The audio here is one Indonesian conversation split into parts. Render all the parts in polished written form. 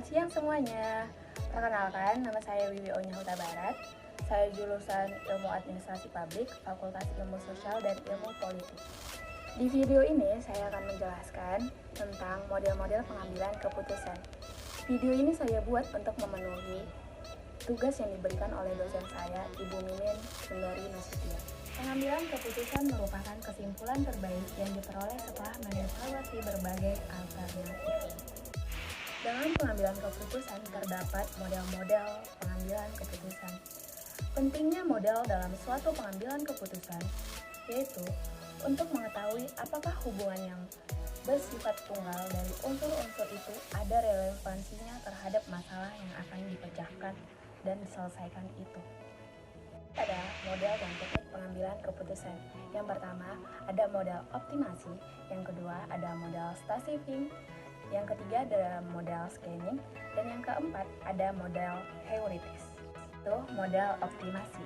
Selamat siang semuanya. Perkenalkan, nama saya Wiwi Onya Huta Barat. Saya jurusan Ilmu Administrasi Publik, Fakultas Ilmu Sosial dan Ilmu Politik. Di video ini saya akan menjelaskan tentang model-model pengambilan keputusan. Video ini saya buat untuk memenuhi tugas yang diberikan oleh dosen saya, Ibu Mimin Sundari Nasution. Pengambilan keputusan merupakan kesimpulan terbaik yang diperoleh setelah mengevaluasi berbagai alternatif. Dalam pengambilan keputusan terdapat model-model pengambilan keputusan. Pentingnya model dalam suatu pengambilan keputusan yaitu untuk mengetahui apakah hubungan yang bersifat tunggal dari unsur-unsur itu ada relevansinya terhadap masalah yang akan dipecahkan dan diselesaikan itu. Ada model dan teknik pengambilan keputusan. Yang pertama, ada model optimasi. Yang kedua, ada model stasific. Yang ketiga ada model scanning, dan yang keempat ada model heuristik. Itu model optimasi.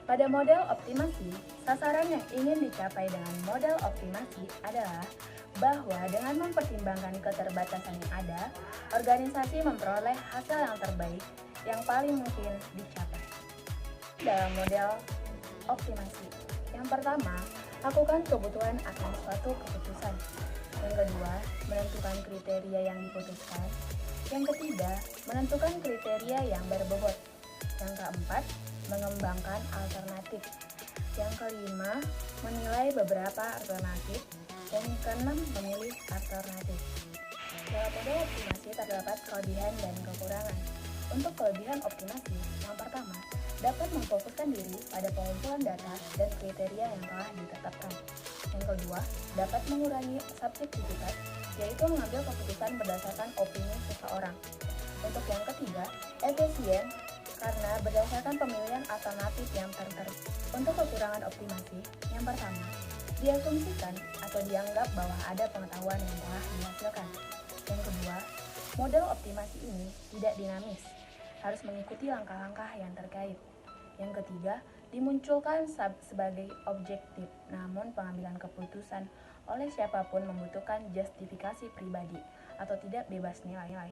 Pada model optimasi, sasaran yang ingin dicapai dengan model optimasi adalah bahwa dengan mempertimbangkan keterbatasan yang ada, organisasi memperoleh hasil yang terbaik yang paling mungkin dicapai. Dalam model optimasi, yang pertama, lakukan kebutuhan akan suatu keputusan. Yang kedua, menentukan kriteria yang diputuskan. Yang ketiga, menentukan kriteria yang berbobot. Yang keempat, mengembangkan alternatif. Yang kelima, menilai beberapa alternatif. Dan yang keenam, memilih alternatif. Dalam model optimasi terdapat kelebihan dan kekurangan. Untuk kelebihan optimasi, yang pertama, dapat memfokuskan diri pada pengumpulan data dan kriteria yang telah ditetapkan. Yang kedua, dapat mengurangi subjektivitas, yaitu mengambil keputusan berdasarkan opini seseorang. Untuk yang ketiga, efisien, karena berdasarkan pemilihan alternatif yang tertentu. Untuk kekurangan optimasi, yang pertama, diasumsikan atau dianggap bahwa ada pengetahuan yang telah dihasilkan. Yang kedua, model optimasi ini tidak dinamis, harus mengikuti langkah-langkah yang terkait. Yang ketiga, dimunculkan sebagai objektif, namun pengambilan keputusan oleh siapapun membutuhkan justifikasi pribadi atau tidak bebas nilai.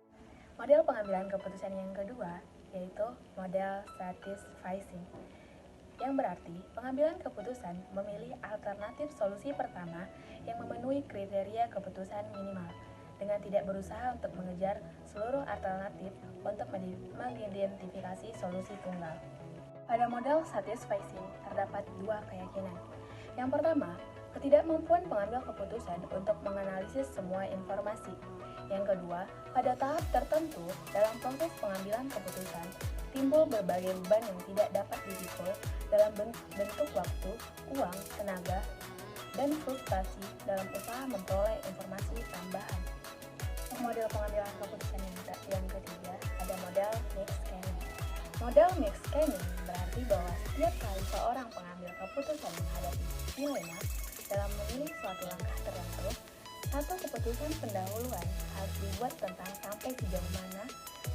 Model pengambilan keputusan yang kedua yaitu model satisficing, yang berarti pengambilan keputusan memilih alternatif solusi pertama yang memenuhi kriteria keputusan minimal, dengan tidak berusaha untuk mengejar seluruh alternatif untuk mengidentifikasi solusi tunggal. Pada model satisficing terdapat dua keyakinan. Yang pertama, ketidakmampuan pengambil keputusan untuk menganalisis semua informasi. Yang kedua, pada tahap tertentu dalam proses pengambilan keputusan, timbul berbagai beban yang tidak dapat dipikul dalam bentuk waktu, uang, tenaga, dan frustasi dalam usaha memperoleh informasi tambahan. Model pengambilan keputusan yang ketiga ada model mixed scanning. Model mixed scanning berarti bahwa setiap kali seorang pengambil keputusan menghadapi dilema dalam memilih suatu langkah tertentu, satu keputusan pendahuluan harus dibuat tentang sampai sejauh mana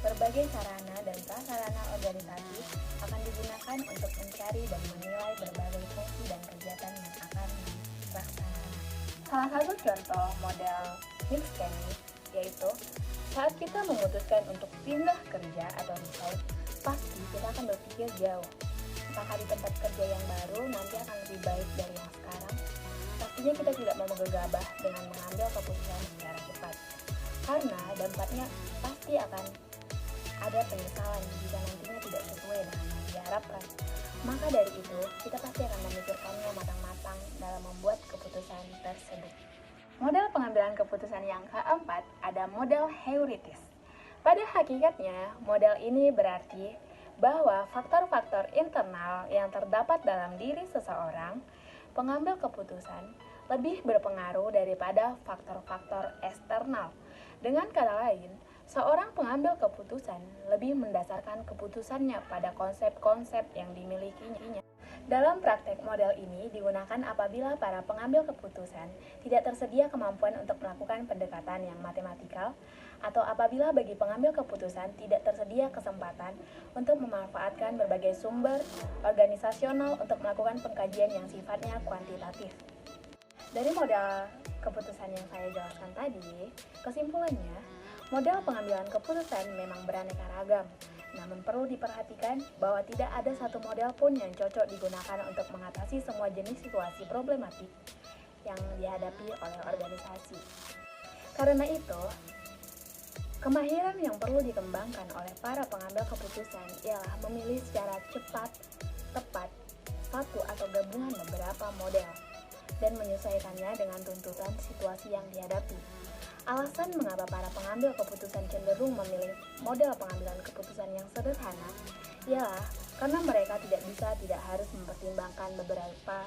berbagai sarana dan prasarana organisatif akan digunakan untuk mencari dan menilai berbagai fungsi dan kegiatan yang akan dilaksanakan. Salah satu contoh model mixed scanning yaitu saat kita memutuskan untuk pindah kerja atau resign, pasti kita akan berpikir jauh. Apakah di tempat kerja yang baru nanti akan lebih baik dari yang sekarang? Pastinya kita tidak mau gegabah dengan mengambil keputusan secara cepat, karena dampaknya pasti akan ada penyesalan jika nantinya tidak sesuai dengan yang diharapkan. Maka dari itu, kita pasti akan memikirkannya matang-matang dalam membuat keputusan tersebut. Model pengambilan keputusan yang keempat ada model heuristik. Pada hakikatnya, model ini berarti bahwa faktor-faktor internal yang terdapat dalam diri seseorang pengambil keputusan lebih berpengaruh daripada faktor-faktor eksternal. Dengan kata lain, seorang pengambil keputusan lebih mendasarkan keputusannya pada konsep-konsep yang dimilikinya. Dalam praktek model ini digunakan apabila para pengambil keputusan tidak tersedia kemampuan untuk melakukan pendekatan yang matematikal, atau apabila bagi pengambil keputusan tidak tersedia kesempatan untuk memanfaatkan berbagai sumber organisasional untuk melakukan pengkajian yang sifatnya kuantitatif. Dari model keputusan yang saya jelaskan tadi, kesimpulannya, Model pengambilan keputusan memang beraneka ragam, namun perlu diperhatikan bahwa tidak ada satu model pun yang cocok digunakan untuk mengatasi semua jenis situasi problematik yang dihadapi oleh organisasi. Karena itu, kemahiran yang perlu dikembangkan oleh para pengambil keputusan ialah memilih secara cepat, tepat, satu atau gabungan beberapa model, dan menyesuaikannya dengan tuntutan situasi yang dihadapi. Alasan mengapa para pengambil keputusan cenderung memilih model pengambilan keputusan yang sederhana ialah karena mereka tidak harus mempertimbangkan beberapa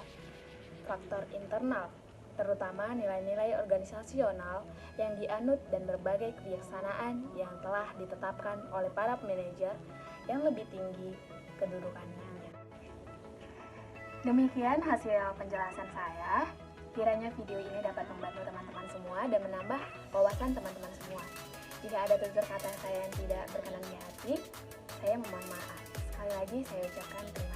faktor internal, terutama nilai-nilai organisasional yang dianut dan berbagai kebijaksanaan yang telah ditetapkan oleh para manajer yang lebih tinggi kedudukannya. Demikian hasil penjelasan saya. Kiranya video ini dapat membantu teman-teman semua dan menambah wawasan teman-teman semua. Jika ada tutur kata saya yang tidak berkenan di hati, saya mohon maaf. Sekali lagi saya ucapkan terima kasih.